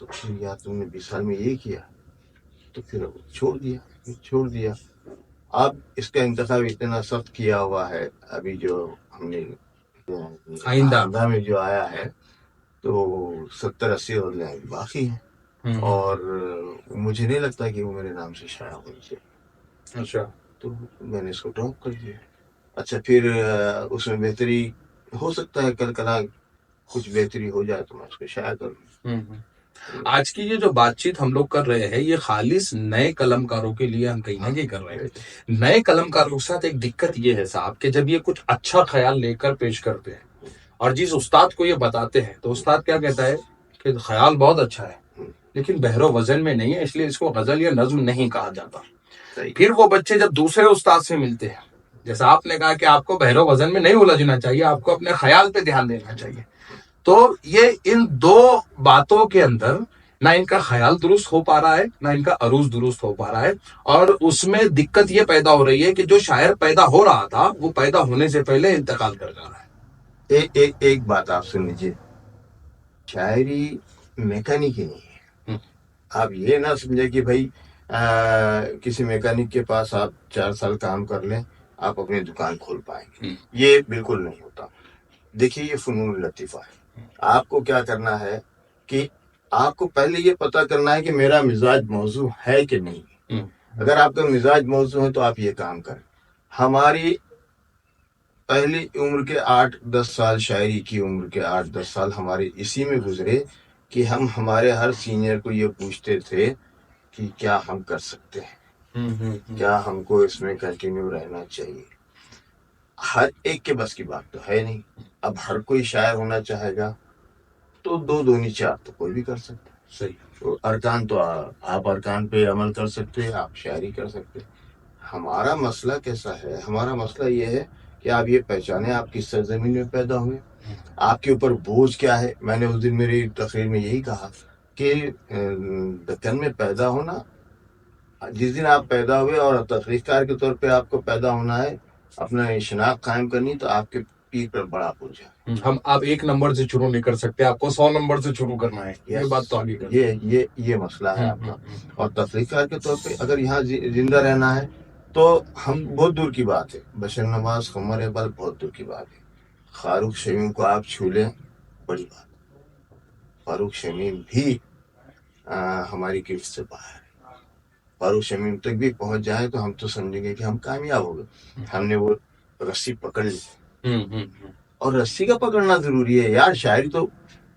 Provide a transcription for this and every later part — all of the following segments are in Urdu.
تو پھر یار تم نے 20 سال میں یہ کیا، تو پھر چھوڑ دیا. اب اس کا انتخاب اتنا سخت کیا ہوا ہے ابھی جو ہم نے آئندہ میں جو آیا ہے، تو 70-80 غزلیں باقی ہیں، اور مجھے نہیں لگتا کہ وہ میرے نام سے شائع ہونی چاہیے. اچھا. تو میں نے اس کو ڈراپ کر دیا. اچھا پھر اس میں بہتری ہو سکتا ہے، کل کچھ بہتری ہو جائے تو میں اس کو شائع کروں. آج کی یہ جو بات چیت ہم لوگ کر رہے ہیں یہ خالص نئے قلم کاروں کے لیے ہم کہیں نہ کہیں کر رہے ہیں. نئے قلم کاروں کے ساتھ ایک دقت یہ ہے صاحب کہ جب یہ کچھ اچھا خیال لے کر پیش کرتے ہیں اور جس استاد کو یہ بتاتے ہیں تو استاد کیا کہتا ہے کہ خیال بہت اچھا ہے لیکن بحر و وزن میں نہیں ہے، اس لیے اس کو غزل یا نظم نہیں کہا جاتا. پھر وہ بچے جب دوسرے استاد سے ملتے ہیں، جیسا آپ نے کہا کہ آپ کو بحر و وزن میں نہیں الجھنا چاہیے، آپ کو اپنے خیال پہ دھیان دینا چاہیے، تو یہ ان دو باتوں کے اندر نہ ان کا خیال درست ہو پا رہا ہے نہ ان کا عروض درست ہو پا رہا ہے، اور اس میں دقت یہ پیدا ہو رہی ہے کہ جو شاعر پیدا ہو رہا تھا وہ پیدا ہونے سے پہلے انتقال کر جا رہا ہے. ایک بات آپ سن لیجیے، شاعری میکینک ہی نہیں ہے. آپ یہ نہ سمجھے کہ بھائی کسی میکینک کے پاس آپ 4 سال کام کر لیں آپ اپنی دکان کھول پائیں گے، یہ بالکل نہیں ہوتا. دیکھیے یہ فنون لطیفہ ہے. آپ کو کیا کرنا ہے کہ آپ کو پہلے یہ پتا کرنا ہے کہ میرا مزاج موضوع ہے کہ نہیں. اگر آپ کا مزاج موضوع ہے تو آپ یہ کام کریں. ہماری پہلی عمر کے 8-10 سال، شاعری کی عمر کے 8-10 سال ہمارے اسی میں گزرے کہ ہم ہمارے ہر سینئر کو یہ پوچھتے تھے کہ کیا ہم کر سکتے ہیں، کیا ہم کو اس میں کنٹینیو رہنا چاہیے. ہر ایک کے بس کی بات تو ہے نہیں. اب ہر کوئی شاعر ہونا چاہے گا تو 2 دونی 4 تو کوئی بھی کر سکتا ہے. صحیح. تو ارکان تو آپ ارکان پہ عمل کر سکتے ہیں، آپ شاعری کر سکتے ہیں. ہمارا مسئلہ کیسا ہے؟ ہمارا مسئلہ یہ ہے کہ آپ یہ پہچانیں آپ کس سرزمین میں پیدا ہوئے، آپ کے اوپر بوجھ کیا ہے. میں نے اس دن میری تقریر میں یہی کہا کہ دکن میں پیدا ہونا، جس دن آپ پیدا ہوئے اور تخلیق کار کے طور پہ آپ کو پیدا ہونا ہے، اپنا شناخت قائم کرنی، تو آپ کے پیر پر بڑا بوجھ ہے. آپ 1 نمبر سے شروع نہیں کر سکتے، آپ کو 100 نمبر سے شروع کرنا ہے. یہ بات تو آگے یہ مسئلہ ہے آپ کا. اور تخلیق کار کے طور پہ اگر یہاں زندہ رہنا ہے تو ہم بہت دور کی بات ہے. بشر نواز، قمر اقبال بہت دور کی بات ہے. فاروق شمیم کو آپ چھو لیں، بڑی بات. فاروق شمیم بھی ہماری گرفت سے باہر ہے. فاروق شمیم تک بھی پہنچ جائے تو ہم تو سمجھیں گے کہ ہم کامیاب ہو گئے، ہم نے وہ رسی پکڑ لی. اور رسی کا پکڑنا ضروری ہے یار. شاعری تو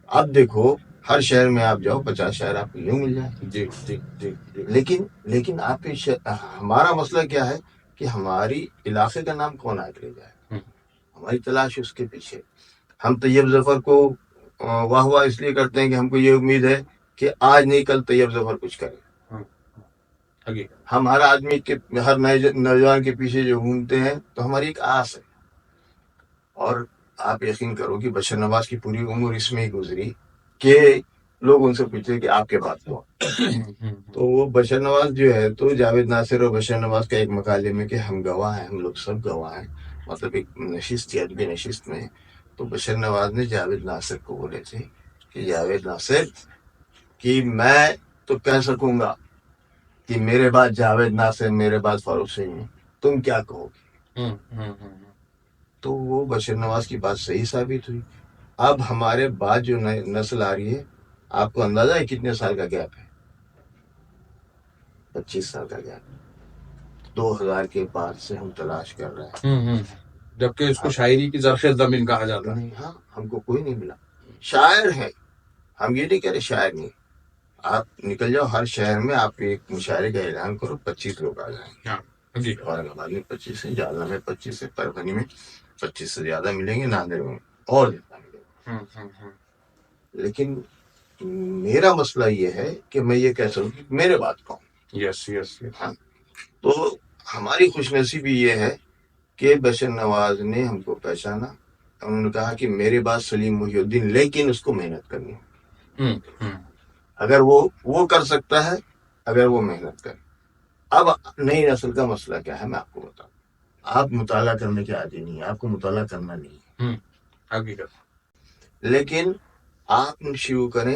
آپ دیکھو ہر شہر میں آپ جاؤ 50 شاعر آپ کو یوں مل جائے. لیکن آپ کے ہمارا مسئلہ کیا ہے کہ ہماری علاقے کا نام کون آ کے لے جائے، ہماری تلاش اس کے پیچھے. ہم طیب ظفر کو واہ واہ اس لیے کرتے ہیں کہ ہم کو یہ امید ہے کہ آج نہیں کل طیب ظفر کچھ کرے. ہم ہر آدمی کے، ہر نوجوان کے پیچھے جو گھومتے ہیں تو ہماری ایک آس ہے. اور آپ یقین کرو کہ بشر نواز کی پوری عمر اس میں ہی گزری کہ لوگ ان سے پوچھتے کہ آپ کے بعد کون. تو وہ بشر نواز جو ہے تو جاوید ناصر اور بشر نواز کا ایک مقالے میں کہ ہم گواہ ہیں، ہم لوگ سب گواہ ہیں، مطلب ایک نشست تھی، ادبی نشست میں. تو بشر نواز نے جاوید ناصر کو بولے تھے کہ جاوید ناصر کہ میں تو کہہ سکوں گا کہ میرے بعد جاوید ناصر، میرے بعد فاروق شمیم، تم کیا کہو گے؟ تو وہ بشر نواز کی بات صحیح ثابت ہوئی. اب ہمارے بعد جو نسل آ رہی ہے، آپ کو اندازہ ہے کتنے سال کا گیپ ہے؟ 25 سال کا گیپ. 2000 کے بعد سے ہم تلاش کر رہے ہیں، جبکہ اس کو شاعری کی زرخیز زمین کہا جاتا ہے. ہاں ہم کو کوئی نہیں ملا. شاعر ہے، ہم یہ نہیں کہہ رہے شاعر نہیں. آپ نکل جاؤ ہر شہر میں، آپ ایک مشاعرے کا اعلان کرو، 25 لوگ آ جائیں گے. اورنگ آباد میں 25 ہے، جالنا میں 25 ہے، پربھنی میں 25 سے زیادہ ملیں گے، ناندیڑ میں اور زیادہ ملیں گے. لیکن میرا مسئلہ یہ ہے کہ میں یہ کہہ سکوں کہ میرے بات کون. ہاں، تو ہماری خوش نصیبی یہ ہے کہ بشر نواز نے ہم کو پہچانا. انہوں نے کہا کہ میرے بعد سلیم محی الدین، لیکن اس کو محنت کرنی ہے. اگر وہ کر سکتا ہے، اگر وہ محنت کرے. اب نئی نسل کا مسئلہ کیا ہے میں آپ کو بتاؤں. آپ مطالعہ کرنے کے عادی نہیں، آپ کو مطالعہ کرنا نہیں ہے، لیکن آپ شروع کریں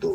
2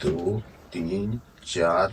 2, 3, 4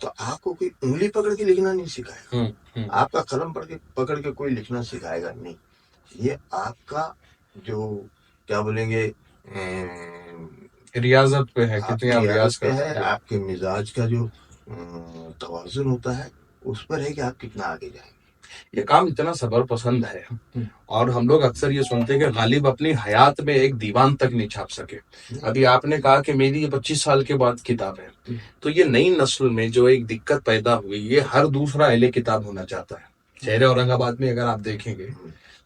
تو آپ کو کوئی انگلی پکڑ کے لکھنا نہیں سکھائے گا، آپ کا قلم پکڑ کے کوئی لکھنا سکھائے گا نہیں. یہ آپ کا جو کیا بولیں گے ریاضت پہ ہے، آپ کتنی کی آپ ریاض ریاضت پہ کرتے ہے، ہیں. آپ کے مزاج کا جو توازن ہوتا ہے اس پر ہے کہ آپ کتنا آگے جائیں گے. یہ کام اتنا صبر پسند ہے، اور ہم لوگ اکثر یہ سنتے ہیں کہ غالب اپنی حیات میں ایک دیوان تک نہیں چھاپ سکے. ابھی آپ نے کہا کہ میری یہ 25 سال کے بعد کتاب ہے، تو یہ نئی نسل میں جو ایک دقت پیدا ہوئی، یہ ہر دوسرا اہل کتاب ہونا چاہتا ہے. شہر اورنگ آباد میں اگر آپ دیکھیں گے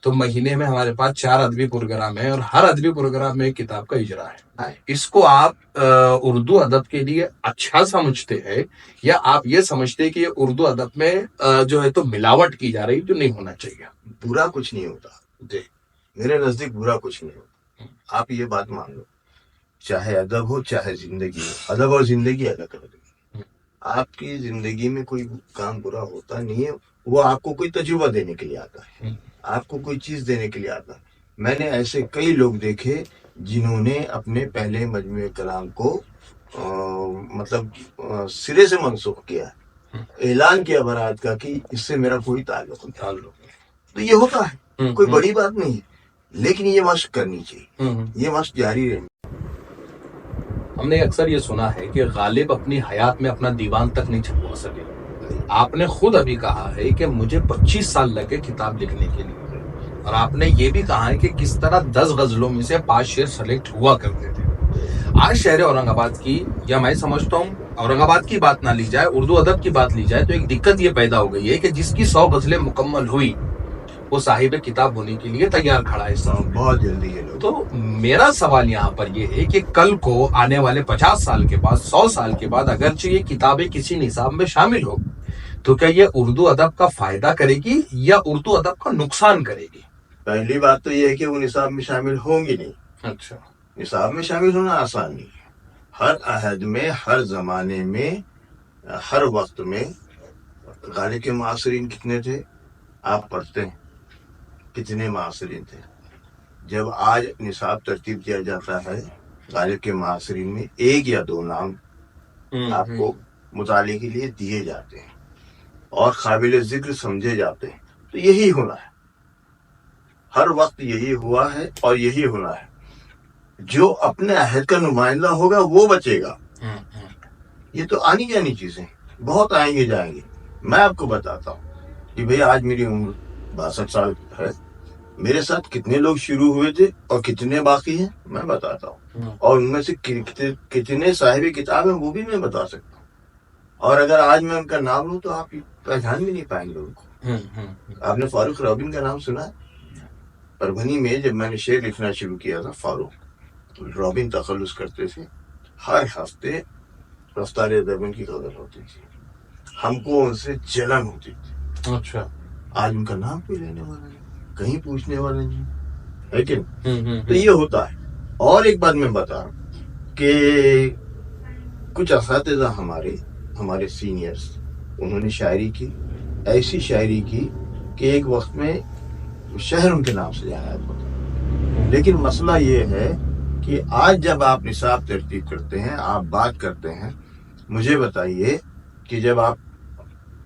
تو مہینے میں ہمارے پاس 4 ادبی پروگرام ہیں، اور ہر ادبی پروگرام میں ایک کتاب کا اجرا ہے. اس کو آپ اردو ادب کے لیے اچھا سمجھتے ہیں، یا آپ یہ سمجھتے ہیں کہ یہ اردو ادب میں جو ہے تو ملاوٹ کی جا رہی، جو نہیں ہونا چاہیے؟ برا کچھ نہیں ہوتا جی. میرے نزدیک، برا کچھ نہیں ہوتا. آپ یہ بات مان لو، چاہے ادب ہو چاہے زندگی ہو، ادب اور زندگی الگ الگ ہے. آپ کی زندگی میں کوئی کام برا ہوتا نہیں ہے، وہ آپ کو کوئی تجربہ دینے کے لیے آتا ہے، آپ کو کوئی چیز دینے کے لیے آتا ہے. میں نے ایسے کئی لوگ دیکھے جنہوں نے اپنے پہلے مجموعہ کلام کو مطلب سرے سے منسوخ کیا، اعلان کیا برات کا کہ اس سے میرا کوئی تعلق نہیں. تو یہ ہوتا ہے، کوئی بڑی بات نہیں ہے، لیکن یہ مشق کرنی چاہیے، یہ مشق جاری رہنی. ہم نے اکثر یہ سنا ہے کہ غالب اپنی حیات میں اپنا دیوان تک نہیں چھپوا سکے. آپ نے خود ابھی کہا ہے کہ مجھے 25 سال لگے کتاب لکھنے کے لیے، اور آپ نے یہ بھی کہا ہے کہ کس طرح 10 غزلوں میں سے 5 شعر سلیکٹ ہوا کرتے تھے. آج شہر اورنگ آباد کی، یا میں سمجھتا ہوں اورنگ آباد کی بات نہ لی جائے، اردو ادب کی بات لی جائے، تو ایک دقت یہ پیدا ہو گئی ہے کہ جس کی 100 غزلیں مکمل ہوئی وہ صاحب کتاب ہونے کے لیے تیار کھڑا ہے. بہت جلدی یہ لوگ. تو میرا سوال یہاں پر یہ ہے کہ کل کو آنے والے 50 سال کے بعد، 100 سال کے بعد اگرچہ یہ کتابیں کسی نصاب میں شامل ہو، تو کیا یہ اردو ادب کا فائدہ کرے گی یا اردو ادب کا نقصان کرے گی؟ پہلی بات تو یہ ہے کہ وہ نصاب میں شامل ہوں گی نہیں. اچھا. نصاب میں شامل ہونا آسان نہیں ہے. ہر عہد میں، ہر زمانے میں، ہر وقت میں غالب کے معاصرین کتنے تھے آپ پڑھتے ہیں، کتنے معاصرین تھے. جب آج نصاب ترتیب کیا جاتا ہے، غالب کے معاصرین میں 1 یا 2 نام آپ کو مطالعے کے لیے دیے جاتے ہیں اور قابل ذکر سمجھے جاتے ہیں. تو یہی ہونا ہے، ہر وقت یہی ہوا ہے اور یہی ہونا ہے. جو اپنے عہد کا نمائندہ ہوگا وہ بچے گا. یہ تو آنی جانی چیزیں بہت آئیں گے جائیں گے. میں آپ کو بتاتا ہوں کہ بھئی آج میری عمر 62 سال ہے، میرے ساتھ کتنے لوگ شروع ہوئے تھے اور کتنے باقی ہیں میں بتاتا ہوں، اور ان میں سے کتنے صاحب کتاب ہیں وہ بھی میں بتا سکتا ہوں. اور اگر آج میں ان کا نام لوں تو آپ پہچان بھی نہیں پائیں گے ان کو. آپ نے فاروق رابن کا نام سنا ہے؟ پربھنی میں جب میں نے شعر لکھنا شروع کیا تھا، فاروق رابن تخلص کرتے تھے. ہر ہفتے رفتار ادب کی خبر ہوتی تھی، ہم کو ان سے جلن ہوتی تھی. اچھا. آج ان کا نام کوئی لینے والا نہیں، کہیں پوچھنے والا نہیں ہے کہ تو یہ ہوتا ہے. اور ایک بات میں بتا رہا ہوں کہ کچھ اساتذہ ہمارے سینئرز، انہوں نے شاعری کی، ایسی شاعری کی کہ ایک وقت میں شہر ان کے نام سے جانا ہوتا. لیکن مسئلہ یہ ہے کہ آج جب آپ نصاب ترتیب کرتے ہیں، آپ بات کرتے ہیں، مجھے بتائیے کہ جب آپ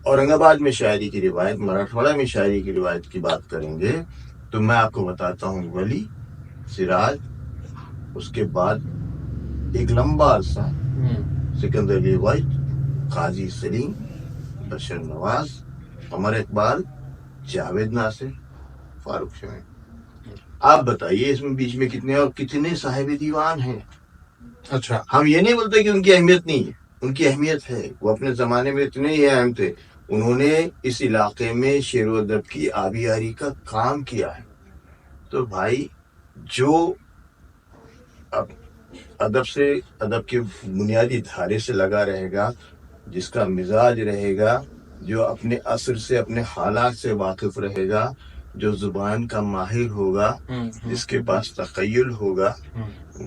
اورنگ آباد میں شاعری کی روایت، مراٹھواڑہ میں شاعری کی روایت کی بات کریں گے تو میں آپ کو بتاتا ہوں ولی، سراج، اس کے بعد ایک لمبا عرصہ سکندر علی وائٹ، قاضی سلیم، بشر نواز، عمر اقبال، جاوید ناصر، فاروق شاہین. آپ بتائیے اس میں بیچ میں کتنے صاحب دیوان ہیں. اچھا. ہم یہ نہیں بولتے کہ ان کی اہمیت نہیں ہے، ان کی اہمیت ہے. وہ اپنے زمانے میں اتنے ہی اہم تھے، انہوں نے اس علاقے میں شعر و ادب کی آبیاری کا کام کیا ہے. تو بھائی جو ادب کے بنیادی دھارے سے لگا رہے گا، جس کا مزاج رہے گا، جو اپنے عصر سے، اپنے حالات سے واقف رہے گا، جو زبان کا ماہر ہوگا، جس کے پاس تخیل ہوگا،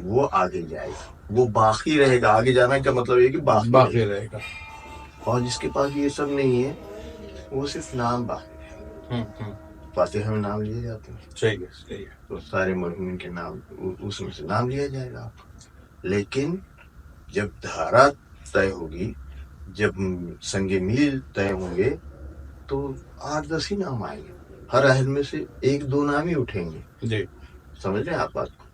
وہ آگے جائے گا، وہ باقی رہے گا. آگے جانا کا مطلب یہ کہ باقی رہے گا. اور جس کے پاس یہ سب نہیں ہے وہ صرف نام باقی ہے. فاتحہ میں نام لیے جاتے ہیں، صحیح ہے، تو سارے مرحومین کے نام اس میں سے نام لیا جائے گا. لیکن جب دھارا طے ہوگی، جب سنگ میل طے ہوں گے تو 8-10 ہی نام آئیں گے، ہر عہد میں سے 1-2 نام ہی اٹھیں گے. جی سمجھ رہے ہیں آپ بات کو؟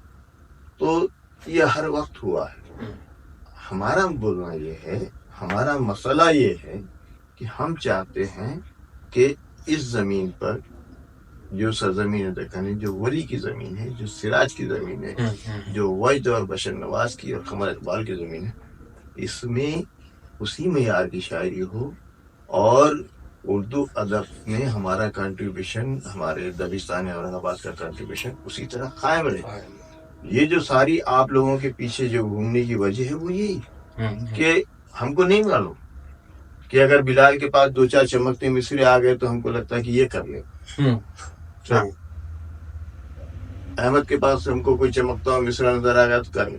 تو یہ ہر وقت ہوا ہے. ہمارا بولنا یہ ہے، ہمارا مسئلہ یہ ہے کہ ہم چاہتے ہیں کہ اس زمین پر جو سرزمین دکن ہے، جو ولی کی زمین ہے، جو سراج کی زمین ہے، جو وجد اور بشر نواز کی اور قمر اقبال کی زمین ہے، اس میں اسی معیار کی شاعری ہو، اور اردو ادب میں ہمارا کنٹریبیوشن، ہمارے دبستان اورنگ آباد کا کنٹریبیوشن اسی طرح قائم رہے. یہ جو ساری آپ لوگوں کے پیچھے جو گھومنے کی وجہ ہے وہ یہی کہ ہم کو نہیں معلوم کہ اگر بلال کے پاس 2-4 چمکتے مصرے آ گئے تو ہم کو لگتا ہے کہ یہ کر لے. احمد کے پاس ہم کو کوئی چمکتا ہوا مصرا نظر آ گیا تو کر لے.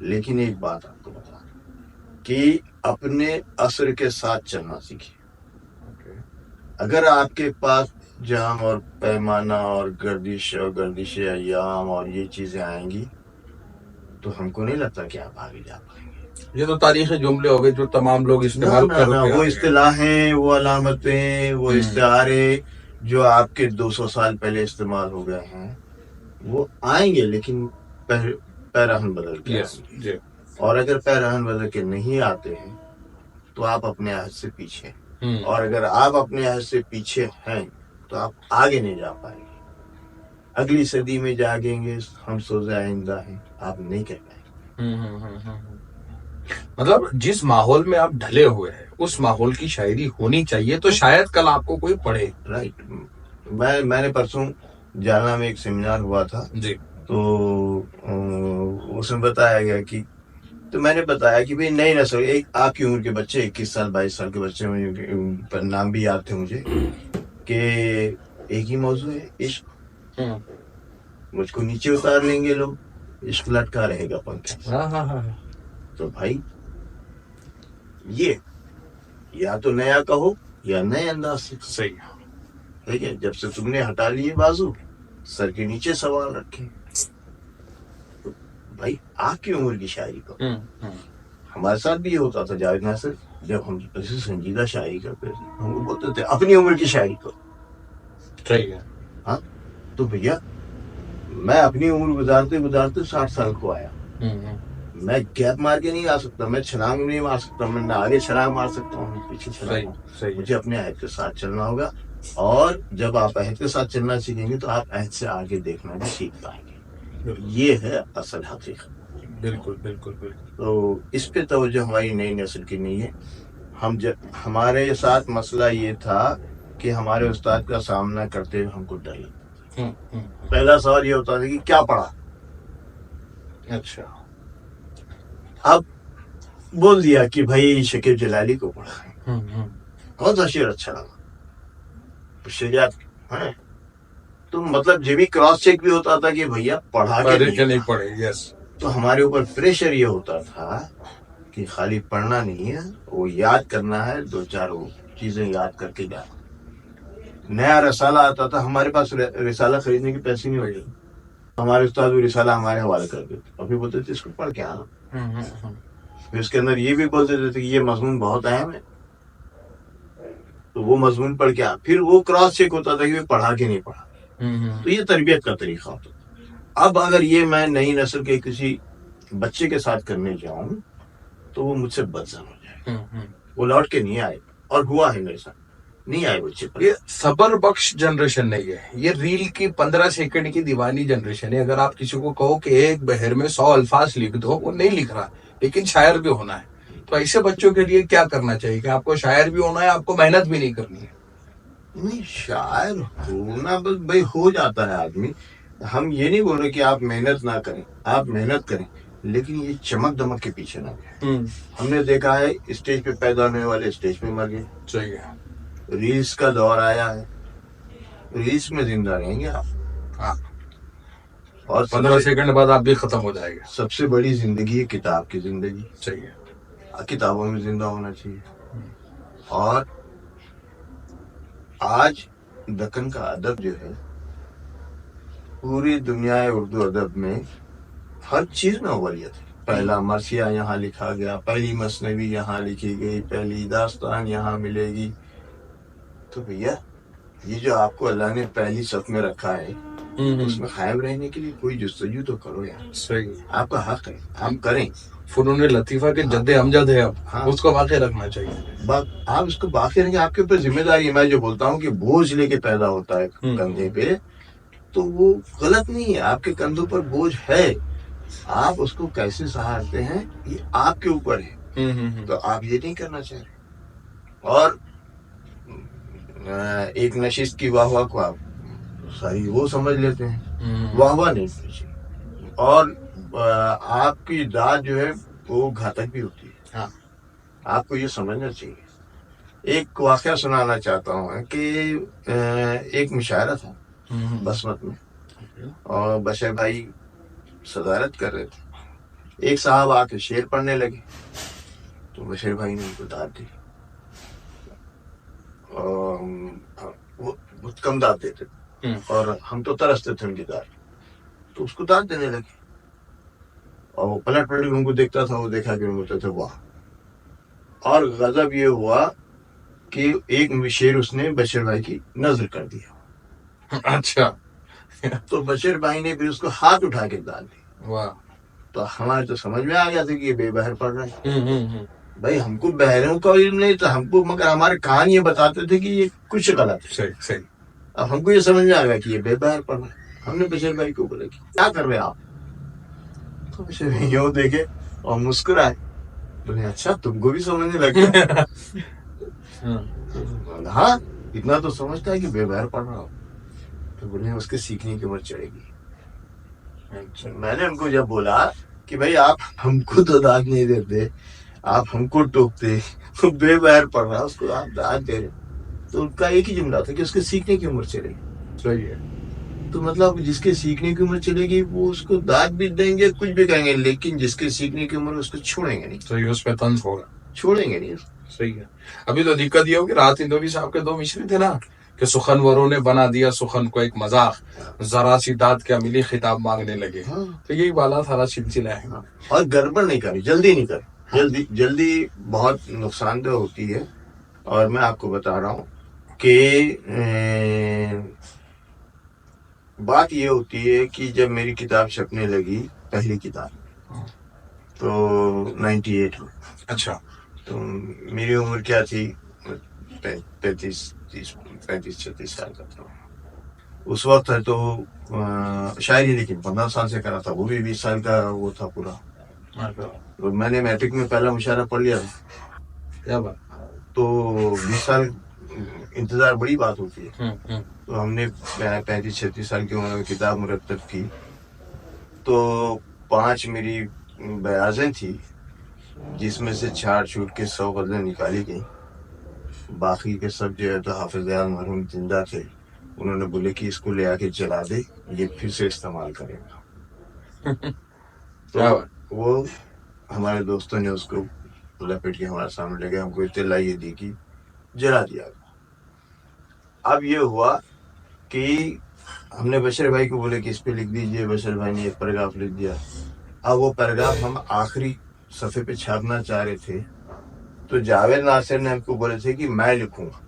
لیکن ایک بات آپ کو بتا دیں کہ اپنے عصر کے ساتھ چلنا سیکھیے. اگر آپ کے پاس جام اور پیمانہ اور گردش ایام اور یہ چیزیں آئیں گی تو ہم کو نہیں لگتا کہ آپ آگے جا پائیں گے. یہ تو تاریخی جملے ہو گئے جو تمام لوگ استعمال کر رہے ہیں. وہ اصطلاحیں، وہ علامتیں، وہ استعارے جو آپ کے 200 سال پہلے استعمال ہو گئے ہیں وہ آئیں گے، لیکن پیراہن بدل کے آئیں گے. اور اگر پیراہن بدل کے نہیں آتے ہیں تو آپ اپنے عہد سے پیچھے ہیں. اور اگر آپ اپنے عہد سے پیچھے ہیں تو آپ آگے نہیں جا پائیں گے. اگلی صدی میں جاگیں گے ہم سوز آئندہ ہیں، آپ نہیں کہہ پائیں گے. مطلب جس ماحول میں آپ ڈھلے ہوئے ہیں اس ماحول کی شاعری ہونی چاہیے تو شاید کل آپ کو کوئی پڑھے. رائٹ. میں نے پرسوں جالنا میں ایک سیمینار ہوا تھا جی. تو اس میں بتایا گیا کہ، تو میں نے بتایا کہ بھئی نئی نسل، ایک آپ کی عمر کے بچے 21 سال 22 سال کے بچے، مجھے نام بھی یاد تھے مجھے، کہ ایک ہی موضوع ہے عشق. مجھ کو نیچے اتار لیں گے لوگ، عشق لٹکا رہے گا پنکھ. تو بھائی یہ یا تو نیا کہو یا نئے انداز سے. صحیح. ٹھیک ہے. جب سے تم نے ہٹا لیے بازو، سر کے نیچے سوال رکھے، تو بھائی آپ کی عمر کی شاعری کو. ہمارے ساتھ بھی یہ ہوتا تھا جاوید ناصر، جب ہم ایسی سنجیدہ شاعری کرتے تھے ہم کو بولتے تھے اپنی عمر کی شاعری کو. صحیح ہے. ہاں تو بھیا میں اپنی عمر گزارتے 60 سال کو آیا. میں گیپ مار کے نہیں آ سکتا، میں چھلانگ نہیں مار سکتا، میں نہ آگے چھلانگ مار سکتا ہوں پیچھے چھلانگ. مجھے اپنے عہد کے ساتھ چلنا ہوگا، اور جب آپ عہد کے ساتھ چلنا سیکھیں گے تو آپ عہد سے آگے دیکھنا بھی سیکھ پائیں گے. یہ ہے اصل حقیقت. بالکل بالکل بالکل. تو اس پہ توجہ ہماری نئی نسل کی نہیں ہے. ہمارے ساتھ مسئلہ یہ تھا کہ ہمارے استاد کا سامنا کرتے ہوئے ہم کو ڈر لگتا تھا. پہلا سوال یہ ہوتا تھا کہ کیا پڑھا. اچھا. اب بول دیا کہ بھائی شکیب جلالی کو پڑھا. کون سا شعر اچھا لگا؟ شجاعت. تو مطلب جب بھی کراس چیک بھی ہوتا تھا کہ بھیا پڑھا کے نہیں پڑھے. یس. تو ہمارے اوپر پریشر یہ ہوتا تھا کہ خالی پڑھنا نہیں ہے، وہ یاد کرنا ہے. 2-4 چیزیں یاد کر کے جانا. نیا رسالہ آتا تھا، ہمارے پاس رسالہ خریدنے کے پیسے نہیں ہوتے. ہمارے استاد وہ رسالہ ہمارے حوالے کر دیتے، ابھی بولتے تھے اس کو پڑھ کے آنا. پھر اس کے اندر یہ بھی بول دیتے تھے کہ یہ مضمون بہت اہم ہے، تو وہ مضمون پڑھ کے آ. پھر وہ کراس چیک ہوتا تھا کہ وہ پڑھا کے نہیں پڑھا. تو یہ تربیت کا طریقہ ہوتا تھا. اب اگر یہ میں نئی نسل کے کسی بچے کے ساتھ کرنے جاؤں تو وہ مجھ سے بدزن ہو جائے. وہ لوٹ کے نہیں آئے، اور ہوا ہے میرے ساتھ، نہیں آئے بچے. یہ صبر بخش جنریشن نہیں ہے، یہ ریل کی 15 سیکنڈ کی دیوانی جنریشن ہے. اگر آپ کسی کو کہو کہ ایک بہر میں 100 الفاظ لکھ دو، وہ نہیں لکھ رہا، لیکن شاعر بھی ہونا ہے. تو ایسے بچوں کے لیے کیا کرنا چاہیے کہ آپ کو شاعر بھی ہونا ہے، آپ کو محنت بھی نہیں کرنی ہے؟ نہیں، شاعر ہونا بس بھائی ہو جاتا ہے آدمی. ہم یہ نہیں بول رہے کہ آپ محنت نہ کریں، آپ محنت کریں، لیکن یہ چمک دمک کے پیچھے نہ گئے. ہم نے دیکھا ہے اسٹیج پہ پیدا ہونے والے اسٹیج پہ مر گئے. صحیح ہے. ریلز کا دور آیا ہے، ریلز میں زندہ رہیں گے آپ. اور 15 سیکنڈ بعد آپ بھی ختم ہو جائے گا. سب سے بڑی زندگی ہے کتاب کی زندگی. صحیح ہے. کتابوں میں زندہ ہونا چاہیے. اور آج دکن کا ادب جو ہے پوری دنیا اردو ادب میں ہر چیز میں اولیت ہے. پہلا مرثیہ یہاں لکھا گیا، پہلی مثنوی یہاں لکھی گئی، پہلی داستان یہاں ملے گی. تو بھیا یہ جو آپ کو اللہ نے پہلی صف میں رکھا ہے اس میں قائم رہنے کے لیے کوئی جستجو تو کرو یار. صحیح. آپ کا حق ہے، آپ کریں. فنون لطیفہ کے جد امجد ہے اب، اس کو واقع رکھنا چاہیے. آپ اس کو باقی رہیں گے. آپ کے اوپر ذمہ داری ہے. میں جو بولتا ہوں کہ بوجھ لے کے پیدا ہوتا ہے کندھے پہ، تو وہ غلط نہیں ہے. آپ کے کندھوں پر بوجھ ہے، آپ اس کو کیسے سہارتے ہیں یہ آپ کے اوپر ہے. تو آپ یہ نہیں کرنا چاہ رہے. اور ایک نشست کی واہ واہ کو آپ ساری وہ سمجھ لیتے ہیں. واہ واہ نہیں چاہیے. اور آپ کی داد جو ہے وہ گھاتک بھی ہوتی ہے. آپ کو یہ سمجھنا چاہیے. ایک واقعہ سنانا چاہتا ہوں کہ ایک مشاعرہ تھا بسمت میں، اور بشیر بھائی صدارت کر رہے تھے. ایک صاحب آ کے شعر پڑھنے لگے تو بشیر بھائی نے ان کو داد دی. وہ بہت کم داد دیتے اور ہم تو ترستے تھے ان کی داد. تو اس کو داد دینے لگے اور وہ پلٹ پلٹ ان کو دیکھتا تھا. وہ دیکھا کہ بولتے تھے واہ. اور غضب یہ ہوا کہ ایک شعر اس نے بشیر بھائی کی نظر کر دیا. اچھا. تو بشیر بھائی نے پھر اس کو ہاتھ اٹھا کے ڈال دی. واہ. تو ہمارے تو سمجھ میں آ گیا تھا کہ یہ بے بہر پڑھ رہا ہے. بھائی ہم کو بہروں کا علم نہیں تھا ہم کو، مگر ہمارے کان یہ بتاتے تھے کہ یہ کچھ غلط ہے. صحیح. اب ہم کو یہ سمجھ میں آ گیا کہ یہ بے بہر پڑھ رہا ہے. ہم نے بشیر بھائی کو بولا کہ کیا کر رہے آپ؟ تو بشیر بھائی یوں دیکھے اور مسکرائے. بولے اچھا تم کو بھی سمجھنے لگا. ہاں اتنا تو سمجھتا ہے کہ بے بہر پڑھ رہا ہوں. تو بولے اس کے سیکھنے کی عمر چڑھے گی. میں نے ان کو جب بولا کہ بھائی آپ ہم کو تو داد نہیں دیتے، آپ ہم کو ٹوکتے، تو بے بہر پڑھ رہا اس کو آپ داد دے رہے. تو ان کا ایک ہی جملہ تھا کہ اس کے سیکھنے کی عمر چلے گی. صحیح ہے. تو مطلب جس کے سیکھنے کی عمر چلے گی وہ اس کو داد بھی دیں گے، کچھ بھی کہیں گے، لیکن جس کے سیکھنے کی عمر اس کو چھوڑیں گے نہیں. صحیح. اس پہ طنز ہوگا، چھوڑیں گے نہیں. صحیح ہے. ابھی تو دقت یہ ہو کہ رات ہندوی صاحب کے 2 مشرے تھے نا کہ سخنوروں نے بنا دیا سخن کو ایک مذاق، ذرا سی داد کیا ملی خطاب مانگنے لگے. تو یہی والا سارا سلسلہ ہے. اور گڑبڑ نہیں کرنی، جلدی نہیں کرنی. جلدی بہت نقصان دہ ہوتی ہے. اور میں آپ کو بتا رہا ہوں کہ بات یہ ہوتی ہے کہ جب میری کتاب چھپنے لگی، پہلی کتاب، تو 98 میں. اچھا. تو میری عمر کیا تھی؟ 35-36 سال کا تھا اس وقت ہے. تو شاعری لیکن 15 سال سے کرا تھا، وہ بھی 20 سال کا وہ تھا پورا. تو میں نے میٹرک میں پہلا مشاعرہ پڑھ لیا تھا. کیا بات. تو 20 سال انتظار بڑی بات ہوتی ہے. تو ہم نے 35-36 سال کی عمر میں کتاب مرتب کی. تو 5 میری بیازیں تھی جس میں سے چھاٹ چھوٹ کے 100 غزلیں نکالی گئی. باقی کے سب جو ہے تو حافظ عیاض مرحوم زندہ تھے. انہوں نے بولے کہ اس کو لے آ کے جلا دے، یہ پھر سے استعمال کرے گا. تو وہ ہمارے دوستوں نے اس کو لپیٹ کے ہمارے سامنے لے گئے، ہم کو اطلاع یہ دی کہ جلا دیا. اب یہ ہوا کہ ہم نے بشیر بھائی کو بولے کہ اس پہ لکھ دیجئے. بشیر بھائی نے ایک پیراگراف لکھ دیا. اب وہ پیراگراف ہم آخری صفحے پہ چھاپنا چاہ رہے تھے تو جاوید ناصر نے ہم کو بولے تھے کہ میں لکھوں گا.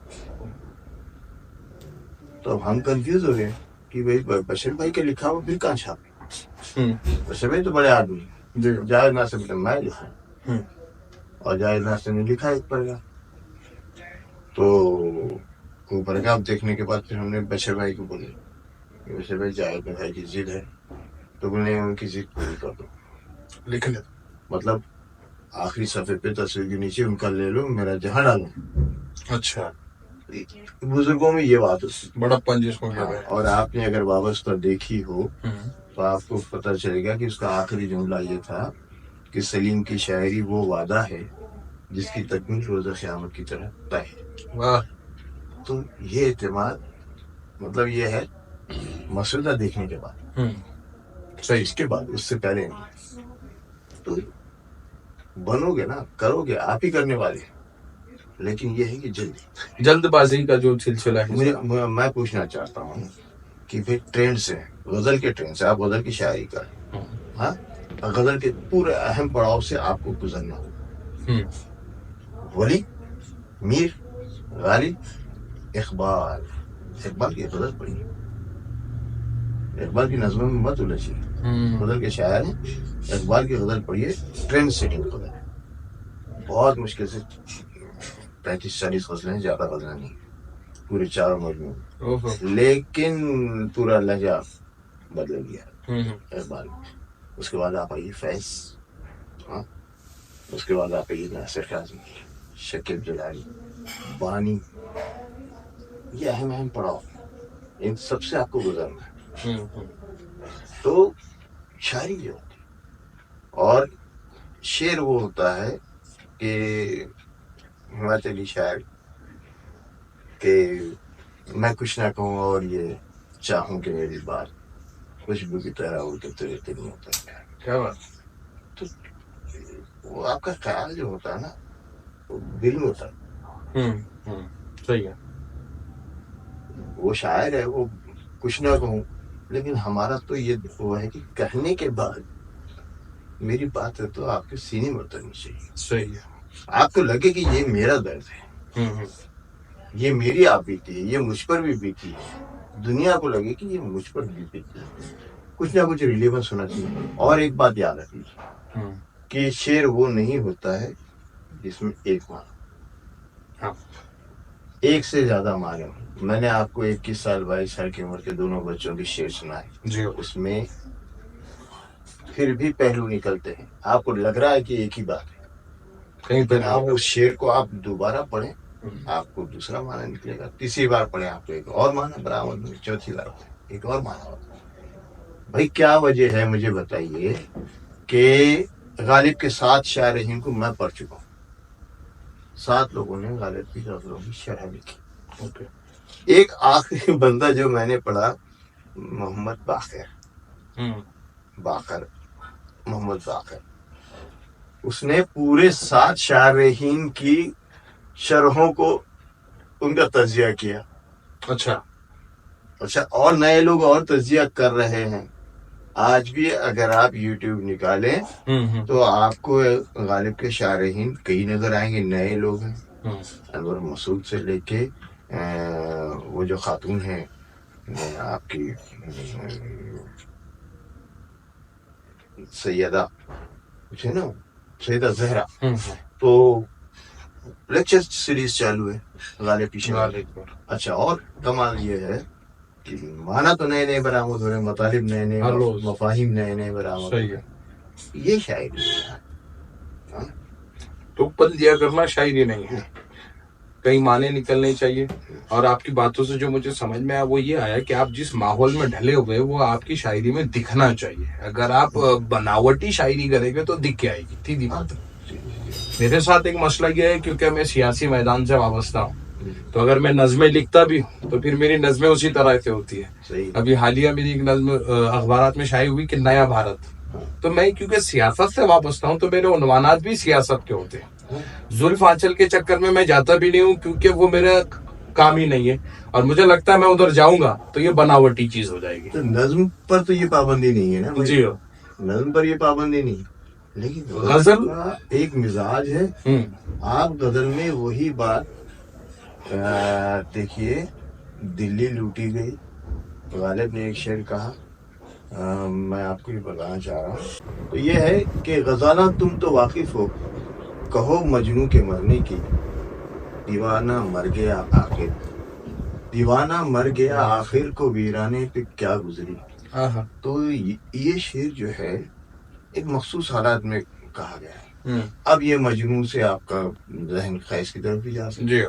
تو اب ہم کنفیوز ہو گئے کہ بھائی بشیر بھائی کا لکھا ہوا پھر کہاں چھاپے. بشیر بھائی تو بڑے آدمی. جاوید ناصر بولے میں لکھوں. اور جاوید ناصر نے لکھا ایک پیراگراف. تو وہ پیراگراف دیکھنے کے بعد پھر ہم نے بشیر بھائی کو بولے کہ بشیر بھائی جاوید بھائی کی ضد ہے. تو بولے ان کی ضد پوری کر دو، لکھ لو. مطلب آخری صفحے پہ تصویر کے نیچے ان کا لے لو، میرا جہاں ڈالو. اچھا. بزرگوں میں یہ بات ہوتی بڑا پنجش ہو گیا. اور آپ نے اگر وابستہ دیکھی ہو تو آپ کو پتہ چلے گا کہ اس کا آخری جملہ یہ تھا کہ سلیم کی شاعری وہ وعدہ ہے جس کی تکمیل روز قیامت کی طرح طے ہے. تو یہ اعتماد مطلب یہ ہے مسودہ دیکھنے کے بعد. صحیح. اس کے بعد اس سے پہلے نہیں. تو بنو گے نا، کرو گے، آپ ہی کرنے والے. لیکن یہ ہے کہ جلد بازی کا جو سلسلہ ہے. میں پوچھنا چاہتا ہوں کہ پھر ٹرینڈ سے، غزل کے ٹرینڈ سے آپ غزل کی شاعری کریں. ہاں غزل کے پورے اہم پڑاؤ سے آپ کو گزرنا ہوگا. ولی، میر، غالب، اقبال. اقبال کی غزل پڑھی، اقبال کی نظموں میں مت الجھیے. غزل کے شاعر ہیں، اقبال کی غزل پڑھیے. ٹرینڈ سیٹنگ غزل ہے، بہت مشکل سے 35-40 غزلیں ہیں، زیادہ غزلیں نہیں پورے 4 مجموعے، لیکن پورا لہجہ بدل گیا اقبال. اس کے بعد آپ آئیے فیض، ہاں، اس کے بعد آپ آئیے ناصر کاظمی، شکیب جلالی، بانی. یہ اہم پڑاؤ، ان سب سے آپ کو گزرنا ہے. تو شاعری یہ ہوتی ہے. اور شعر وہ ہوتا ہے کہ ہماچلی شاعر کہ میں کچھ نہ کہوں اور یہ چاہوں کہ میری بات خوشبو کی طرح اڑ کے تیرے دل میں اتر جائے. کیا بات. تو وہ آپ کا خیال جو ہوتا ہے نا، وہ دل میں اتر. صحیح ہے. وہ شاعر ہے، وہ کچھ نہ کہوں، لیکن ہمارا تو یہ وہ ہے کہ کہنے کے بعد میری بات ہے تو آپ کے سینے میں اترنی چاہیے. صحیح ہے. آپ کو لگے کہ یہ میرا درد ہے، یہ میری آپ بیتی ہے، یہ مجھ پر بھی بیتی ہے. دنیا کو لگے کہ یہ مجھ پر بھی بیتی ہے. کچھ نہ کچھ ریلیونس ہونا چاہیے. اور ایک بات یاد رکھیے کہ شعر وہ نہیں ہوتا ہے جس میں ایک معنی، ایک سے زیادہ معنی ہو. میں نے آپ کو 21 سال 22 سال کی عمر کے دونوں بچوں کی شعر سنائے، اس میں پھر بھی پہلو نکلتے ہیں. آپ کو لگ رہا ہے کہ ایک ہی بات ہے، لیکن آپ اس شعر کو آپ دوبارہ پڑھیں، آپ کو دوسرا معنی نکلے گا. تیسری بار پڑھیں، آپ کو ایک اور معنی برآمد ہوگا. چوتھی بار ایک اور معنی ہوگا. بھائی کیا وجہ ہے مجھے بتائیے کہ غالب کے 7 شارحین کو میں پڑھ چکا ہوں. 7 لوگوں نے غالب کی غزلوں کی شرح لکھی. ایک آخری بندہ جو میں نے پڑھا، محمد باقر، محمد باقر، اس نے پورے 7 شارحین کی شرحوں کو ان کا تجزیہ کیا. اچھا، اور نئے لوگ اور تجزیہ کر رہے ہیں. آج بھی اگر آپ یوٹیوب نکالیں تو آپ کو غالب کے شارحین کئی نظر آئیں گے. نئے لوگ ہیں، انور مسعود سے لے کے وہ جو خاتون ہیں آپ کی سیدہ نا، سیدہ زہرا، تو لیکچر سیریز چالو ہے غالب کی شعر. اچھا، اور کمال یہ ہے کہ معنی تو نئے نئے برآمد ہو رہے ہیں، مطالب نئے نئے، مفاہیم نئے نئے برآمد ہو رہے ہیں. یہ شاعری ہے. تو پل دیا کرنا شاعری نہیں ہے، کئی معنی نکلنے چاہیے. اور آپ کی باتوں سے جو مجھے سمجھ میں آیا وہ یہ آیا کہ آپ جس ماحول میں ڈھلے ہوئے وہ آپ کی شاعری میں دکھنا چاہیے. اگر آپ بناوٹی شاعری کریں گے تو دکھ کے آئے گی. سیدھی بات. میرے ساتھ ایک مسئلہ یہ ہے کیونکہ میں سیاسی میدان سے وابستہ ہوں، تو اگر میں نظمیں لکھتا بھی ہوں تو پھر میری نظمیں اسی طرح سے ہوتی ہیں. ابھی حالیہ میری ایک نظم اخبارات میں شائع ہوئی کہ نیا بھارت. تو میں کیونکہ سیاست سے وابستہ ہوں تو میرے عنوانات بھی سیاست کے ہوتے ہیں. زلف آنچل کے چکر میں جاتا بھی نہیں ہوں کیونکہ وہ میرا کام ہی نہیں ہے، اور مجھے لگتا ہے میں ادھر جاؤں گا تو یہ بناوٹی چیز ہو جائے گی. تو نظم پر تو یہ پابندی نہیں ہے نا. جی ہو، نظم پر یہ پابندی نہیں، لیکن غزل کا ایک مزاج ہے. آپ غزل میں وہی بات دیکھیے، دلی لوٹی گئی، غالب نے ایک شعر کہا، میں آپ کو یہ بتانا چاہ رہا ہوں. تو یہ ہے کہ غزالہ تم تو واقف ہو، کہو مجنوں کے مرنے کی، دیوانہ مر گیا آخر، دیوانہ مر گیا آخر کو ویرانے پہ کیا گزری. تو یہ شعر جو ہے ایک مخصوص حالات میں کہا گیا ہے. اب یہ مجنون سے آپ کا ذہن خیز کی طرف بھی جا سکتا ہے،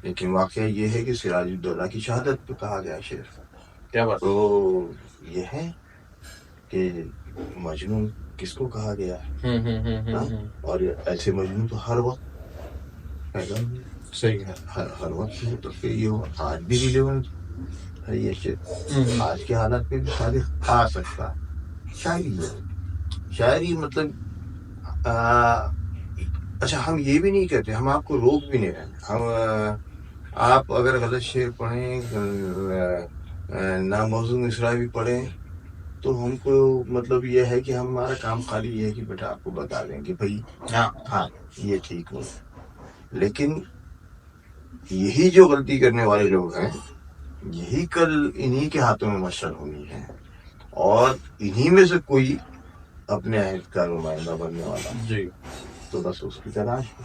لیکن واقعہ یہ ہے کہ سراج الدولہ کی شہادت پہ کہا گیا شعر. کیا بات. تو یہ ہے کہ مجنون کس کو کہا گیا ہے، اور ایسے مجنون تو ہر وقت پیدا ہوئے. صحیح ہے، ہر وقت. تو پھر یہ آج بھی ریلیونٹ ہے یہ شعر، آج کے حالات پہ بھی شاید آ سکتا ہے. شاعری مطلب اچھا، ہم یہ بھی نہیں کہتے، ہم آپ کو روک بھی نہیں رہے. ہم آپ اگر غلط شعر پڑھیں، ناموزوں مصرع بھی پڑھیں، تو ہم کو مطلب یہ ہے کہ ہمارا کام خالی یہ ہے کہ بیٹا آپ کو بتا دیں کہ بھائی ہاں یہ ٹھیک ہو. لیکن یہی جو غلطی کرنے والے لوگ ہیں یہی کل انہی کے ہاتھوں میں مشل ہونی ہے اور انہی میں سے کوئی اپنے عہد کا نمائندہ بننے والا ہے. جی تو بس اس کی تلاش ہے،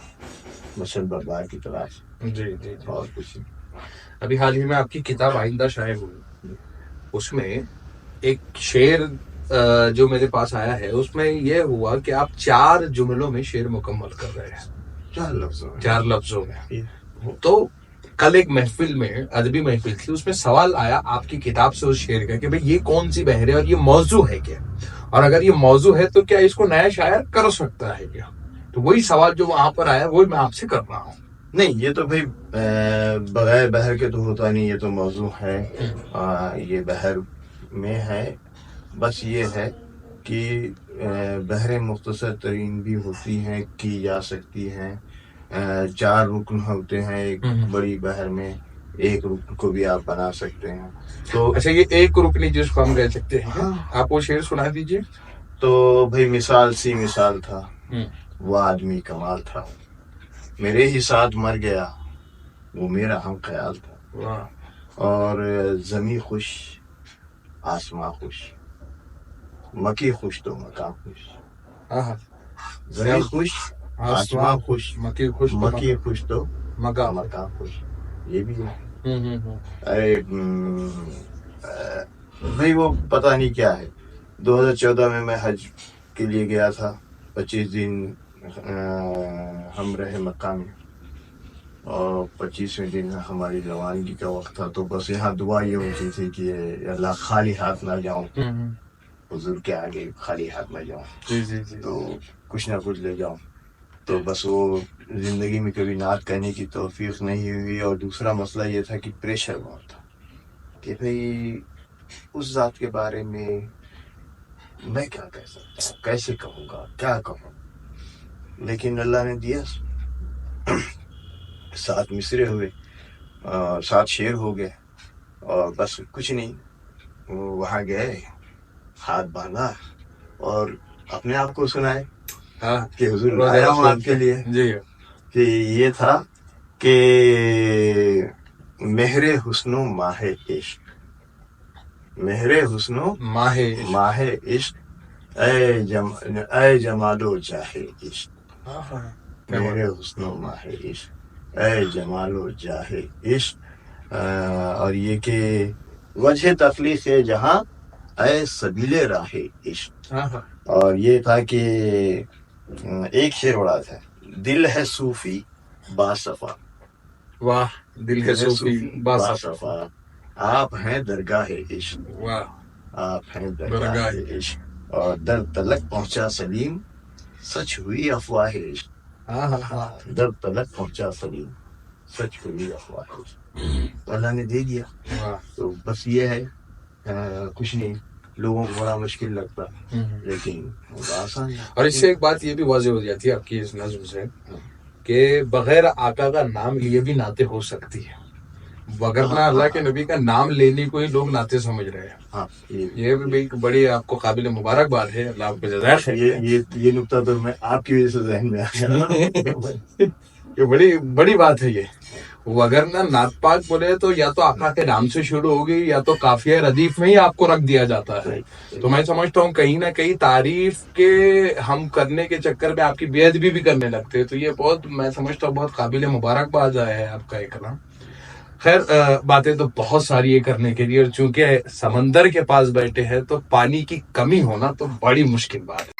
مشل بردار کی تلاش ہے، جی جی جی. اور کچھ نہیں. ابھی حال ہی میں آپ کی کتاب آئندہ شائع ہوئی، اس میں ایک شعر جو میرے پاس آیا ہے اس میں یہ ہوا کہ آپ 4 جملوں میں شعر مکمل کر رہے ہیں، 4 لفظوں میں. تو کل ایک محفل میں، ادبی محفل تھی، اس میں سوال آیا آپ کی کتاب سے اس شعر کا کہ بھئی یہ کون سی بحر ہے اور یہ موضوع ہے کیا، اور اگر یہ موضوع ہے تو کیا اس کو نیا شاعر کر سکتا ہے کیا. تو وہی سوال جو وہاں پر آیا وہی میں آپ سے کر رہا ہوں. نہیں یہ تو بھائی بغیر بحر کے تو ہوتا نہیں، یہ تو موضوع ہے. یہ بحر میں ہے. بس یہ ہے کہ بحر مختصر ترین بھی ہوتی ہیں، کی جا سکتی ہیں. 4 رکن ہوتے ہیں ایک بڑی بحر میں، ایک رکن کو بھی آپ بنا سکتے ہیں. تو اچھا یہ ایک رکنی جس کو ہم کہہ سکتے ہیں، آپ وہ شعر سنا دیجئے. تو بھائی مثال سی مثال تھا، وہ آدمی کمال تھا، میرے ہی ساتھ مر گیا، وہ میرا ہم خیال تھا. اور زمیں خوش آسماں خوش، مکی خوش تو مکان خوش. زمیں خوش آسماں خوش، مکی خوش مکی خوش تو مکان مکان خوش. یہ بھی ہے. ارے بھائی وہ پتہ نہیں کیا ہے. 2014 میں میں حج کے لیے گیا تھا، 25 دن ہم رہے مکہ میں، اور 25ویں دن ہماری روانگی کا وقت تھا. تو بس یہاں دعا یہ ہوتی تھی کہ اللہ خالی ہاتھ نہ جاؤں، حضور کے آگے خالی ہاتھ نہ جاؤں، تو کچھ نہ کچھ لے جاؤں. تو بس وہ زندگی میں کبھی نعت کہنے کی توفیق نہیں ہوئی. اور دوسرا مسئلہ یہ تھا کہ پریشر بہت تھا کہ بھئی اس ذات کے بارے میں میں کیا کہہ سکتا ہوں، کیسے کہوں گا، کیا کہوں. لیکن اللہ نے دیا. 7 مصرے ہوئے، 7 شعر ہو گئے، اور بس کچھ نہیں. وہاں گئے، ہاتھ باندھا اور اپنے آپ کو سنائے کہ حضور آیا ہوں آپ کے لیے. کہ یہ تھا کہ مہر حسن و ماہ عشق، مہر حسن و ماہ عشق، اے جمال و جاہ عشق. مہر حسن و ماہ عشق، اے جمال و جاہ عشق. اور یہ کہ وجہ تخلیق جہاں، اے سبیل راہ عشق. اور یہ تھا کہ ایک شعر بڑا تھا، دل ہے صوفی با صفا. واہ، دل ہے صوفی با صفا، آپ ہیں درگاہ عشق. واہ، آپ ہیں درگاہ عشق. اور در تلک پہنچا سلیم، سچ ہوئی افواہ عشق. در تلک پہنچا سلیم، سچ ہوئی افواہ عشق. اللہ نے دے دیا. تو بس یہ ہے، کچھ نہیں. لوگوں کو بڑا مشکل لگتا لیکن آسان ہے. اور اس سے ایک بات یہ بھی واضح ہو جاتی ہے آپ کی اس نظم سے کہ بغیر آقا کا نام لیے بھی نعتیں ہو سکتی ہیں، وگرنہ اللہ کے نبی کا نام لینے کو ہی لوگ نعتیں سمجھ رہے ہیں. یہ بھی بڑی آپ کو قابل مبارکباد ہے، اللہ آپ کو جزائے خیر. یہ نقطہ تو میں آپ کی وجہ سے ذہن میں آ گیا. یہ بڑی بات ہے. یہ وگرنہ نعت پاک بولے تو یا تو آقا کے نام سے شروع ہوگی یا تو قافیہ ردیف میں ہی آپ کو رکھ دیا جاتا ہے. تو میں سمجھتا ہوں کہیں نہ کہیں تعریف کے ہم کرنے کے چکر میں آپ کی بے ادبی بھی کرنے لگتے ہیں. تو یہ بہت، میں سمجھتا ہوں بہت قابل مبارکباد ہے آپ کا یہ کلام. خیر باتیں تو بہت ساری ہے کرنے کے لیے، اور چونکہ سمندر کے پاس بیٹھے ہیں تو پانی کی کمی ہونا تو بڑی مشکل بات ہے.